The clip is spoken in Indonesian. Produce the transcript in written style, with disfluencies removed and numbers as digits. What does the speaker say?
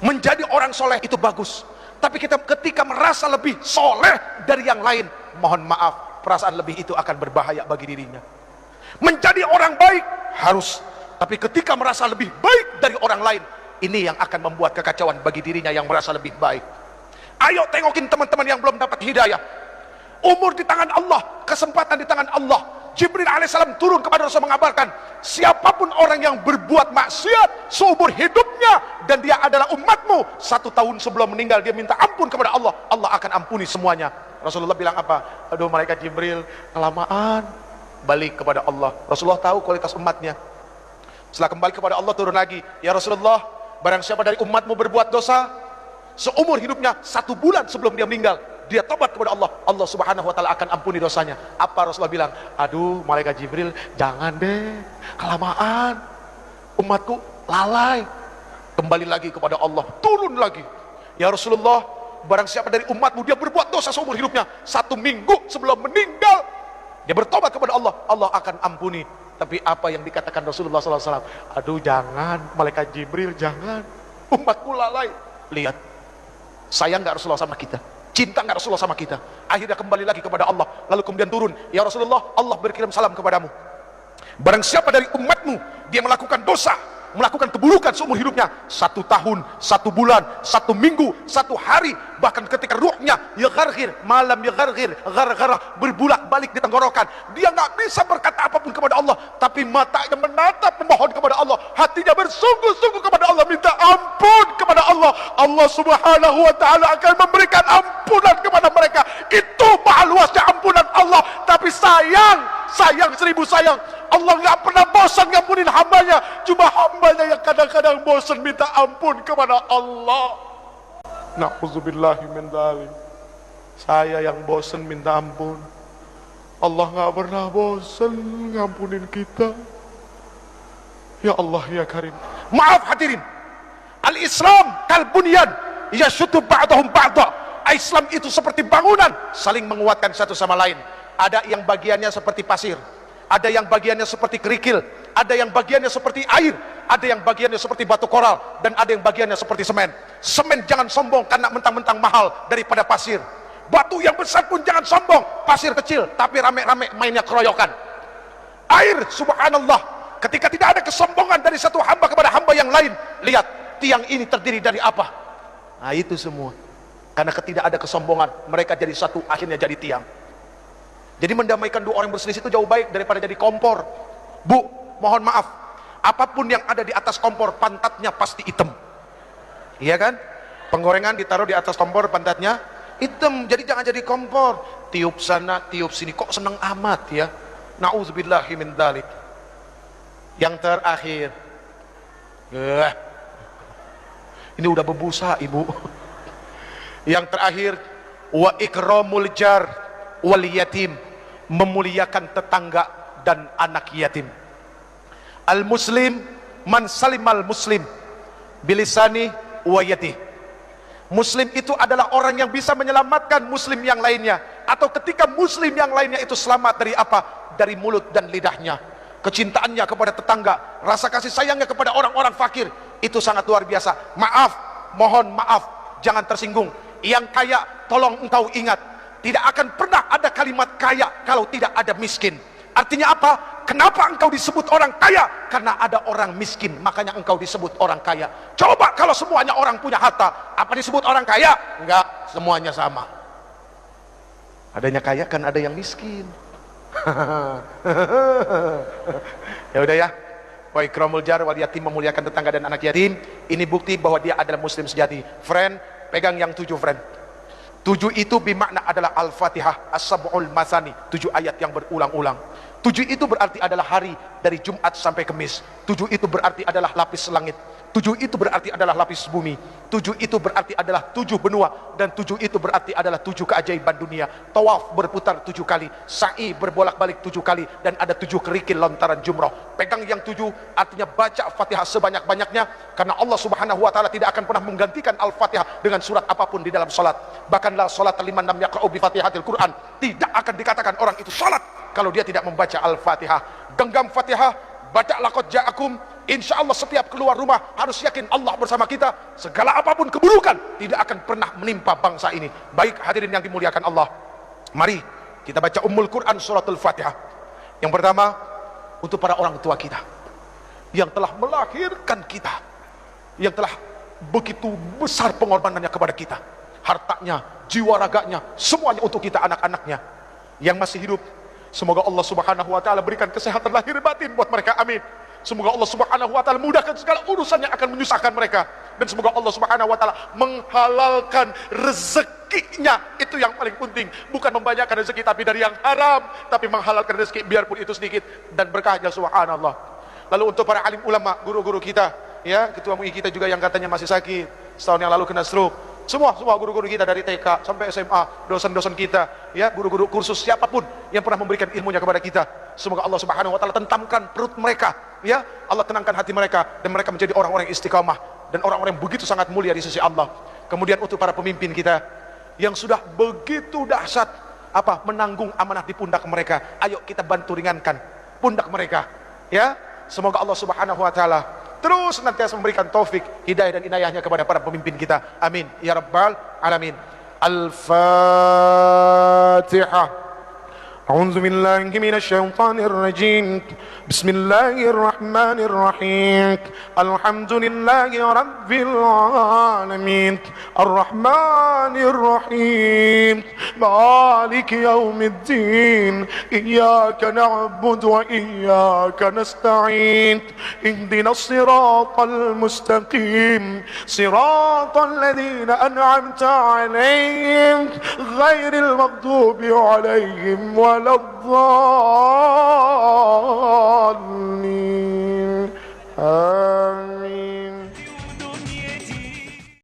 Menjadi orang soleh itu bagus, tapi kita ketika merasa lebih soleh dari yang lain, mohon maaf, perasaan lebih itu akan berbahaya bagi dirinya. Menjadi orang baik harus, tapi ketika merasa lebih baik dari orang lain, ini yang akan membuat kekacauan bagi dirinya yang merasa lebih baik. Ayo tengokin teman-teman yang belum dapat hidayah. Umur di tangan Allah, kesempatan di tangan Allah. Jibril alaihissalam turun kepada Rasul mengabarkan, siapapun orang yang berbuat maksiat seumur hidupnya dan dia adalah umatmu, 1 tahun sebelum meninggal dia minta ampun kepada Allah, Allah akan ampuni semuanya. Rasulullah bilang apa? Aduh malaikat Jibril, kelamaan. Balik kepada Allah. Rasulullah tahu kualitas umatnya. Setelah kembali kepada Allah turun lagi, ya Rasulullah, barang siapa dari umatmu berbuat dosa seumur hidupnya, 1 bulan sebelum dia meninggal, dia tobat kepada Allah, Allah subhanahu wa ta'ala akan ampuni dosanya. Apa Rasulullah bilang? Aduh malaikat Jibril, jangan deh, kelamaan, umatku lalai. Kembali lagi kepada Allah, turun lagi, ya Rasulullah, barang siapa dari umatmu dia berbuat dosa seumur hidupnya, 1 minggu sebelum meninggal dia bertobat kepada Allah, Allah akan ampuni. Tapi apa yang dikatakan Rasulullah SAW? Aduh jangan malaikat Jibril, jangan, umatku lalai. Lihat, sayang gak Rasulullah sama kita? Cinta nggak Rasulullah sama kita? Akhirnya kembali lagi kepada Allah, lalu kemudian turun, ya Rasulullah, Allah berkirim salam kepadamu. Barang siapa dari umatmu dia melakukan dosa, melakukan keburukan seumur hidupnya, 1 tahun, 1 bulan, 1 minggu, 1 hari, bahkan ketika ruhnya yagharghir, malam yagharghir, gargara, berbulak balik di tenggorokan, dia nggak bisa berkata apapun kepada Allah, tapi matanya menatap memohon kepada Allah, hatinya bersungguh-sungguh kepada Allah, minta ampun kepada Allah, Allah subhanahu wa ta'ala akan memberikan ampunan kepada mereka. Itu maha luasnya ampunan Allah. Tapi sayang 1000 sayang, Allah nggak pernah bosan ngampunin hambanya, cuma hambanya yang kadang-kadang bosan minta ampun kepada Allah. Na'udzubillahi min dzalik. Saya yang bosan minta ampun, Allah nggak pernah bosan ngampunin kita. Ya Allah ya Karim. Maaf hadirin, al-Islam kal bunyan yashuddu ba'dahum ba'da. Islam itu seperti bangunan, saling menguatkan satu sama lain. Ada yang bagiannya seperti pasir, ada yang bagiannya seperti kerikil, ada yang bagiannya seperti air, ada yang bagiannya seperti batu koral, dan ada yang bagiannya seperti semen. Semen jangan sombong karena mentang-mentang mahal daripada pasir. Batu yang besar pun jangan sombong, pasir kecil tapi rame-rame mainnya keroyokan. Air, subhanallah, ketika tidak ada kesombongan dari satu hamba kepada hamba yang lain. Lihat, tiang ini terdiri dari apa? Nah itu semua karena tidak ada kesombongan, mereka jadi satu, akhirnya jadi tiang. Jadi mendamaikan 2 orang berselisih itu jauh baik daripada jadi kompor. Bu, mohon maaf, apapun yang ada di atas kompor, pantatnya pasti hitam. Iya kan? Penggorengan ditaruh di atas kompor, pantatnya hitam. Jadi jangan jadi kompor, tiup sana, tiup sini, kok seneng amat ya. Na'udzubillahi min dzalik. Yang terakhir, ini udah berbusa ibu. Yang terakhir, wa ikramul jar wal yatim, memuliakan tetangga dan anak yatim. Al muslim man salimal muslim bilisani wa yadih. Muslim itu adalah orang yang bisa menyelamatkan muslim yang lainnya, atau ketika muslim yang lainnya itu selamat dari apa? Dari mulut dan lidahnya. Kecintaannya kepada tetangga, rasa kasih sayangnya kepada orang-orang fakir, itu sangat luar biasa. Maaf, mohon maaf, jangan tersinggung. Yang kaya, tolong engkau ingat, tidak akan pernah ada kalimat kaya kalau tidak ada miskin. Artinya apa? Kenapa engkau disebut orang kaya? Karena ada orang miskin, makanya engkau disebut orang kaya. Coba kalau semuanya orang punya harta, apa disebut orang kaya? Enggak, semuanya sama. Adanya kaya kan ada yang miskin. Ya udah ya. Wa ikramul jar wal yatim, memuliakan tetangga dan anak yatim. Ini bukti bahwa dia adalah muslim sejati. Friend, pegang yang 7 friend. 7 itu bermakna adalah Al-Fatihah, As-Sab'ul Masani, 7 ayat yang berulang-ulang. 7 itu berarti adalah hari dari Jumat sampai Kamis. 7 itu berarti adalah lapis langit. 7 itu berarti adalah lapis bumi. 7 itu berarti adalah 7 benua. Dan 7 itu berarti adalah 7 keajaiban dunia. Tawaf berputar 7 kali, sa'i berbolak-balik 7 kali, dan ada 7 kerikil lontaran jumrah. Pegang yang 7, artinya baca Fatihah sebanyak-banyaknya, karena Allah subhanahu wa ta'ala tidak akan pernah menggantikan Al-Fatihah dengan surat apapun di dalam salat. Bahkan la salat liman lam yaqra'u bi Fatihatil Quran, tidak akan dikatakan orang itu salat kalau dia tidak membaca Al-Fatihah. Genggam Fatihah, baca laqad ja'akum, insya Allah setiap keluar rumah harus yakin Allah bersama kita. Segala apapun keburukan tidak akan pernah menimpa bangsa ini. Baik hadirin yang dimuliakan Allah, mari kita baca Ummul Quran suratul Fatihah. Yang pertama, untuk para orang tua kita yang telah melahirkan kita, yang telah begitu besar pengorbanannya kepada kita, hartanya, jiwa raganya, semuanya untuk kita, anak-anaknya yang masih hidup. Semoga Allah Subhanahu wa taala berikan kesehatan lahir batin buat mereka, amin. Semoga Allah Subhanahu wa taala mudahkan segala urusan yang akan menyusahkan mereka, dan semoga Allah Subhanahu wa taala menghalalkan rezekinya. Itu yang paling penting, bukan membanyakkan rezeki tapi dari yang haram, tapi menghalalkan rezeki biarpun itu sedikit dan berkahnya, subhanallah. Lalu untuk para alim ulama, guru-guru kita, ya, ketua MUI kita juga yang katanya masih sakit, setahun yang lalu kena stroke. Semua guru-guru kita dari TK sampai SMA, dosen-dosen kita, ya, guru-guru kursus, siapapun yang pernah memberikan ilmunya kepada kita, semoga Allah Subhanahu wa taala tentamkan perut mereka, ya, Allah tenangkan hati mereka, dan mereka menjadi orang-orang yang istiqamah dan orang-orang yang begitu sangat mulia di sisi Allah. Kemudian untuk para pemimpin kita yang sudah begitu dahsyat menanggung amanah di pundak mereka, ayo kita bantu ringankan pundak mereka, ya. Semoga Allah Subhanahu wa taala terus senantiasa memberikan taufik, hidayah dan inayahnya kepada para pemimpin kita, amin ya rabbal alamin. Al-Fatihah. أعوذ بالله من الشيطان الرجيم بسم الله الرحمن الرحيم الحمد لله رب العالمين الرحمن الرحيم مالك يوم الدين إياك نعبد وإياك نستعين اهدنا الصراط المستقيم صراط الذين أنعمت عليهم غير المغضوب عليهم ولا الضالين.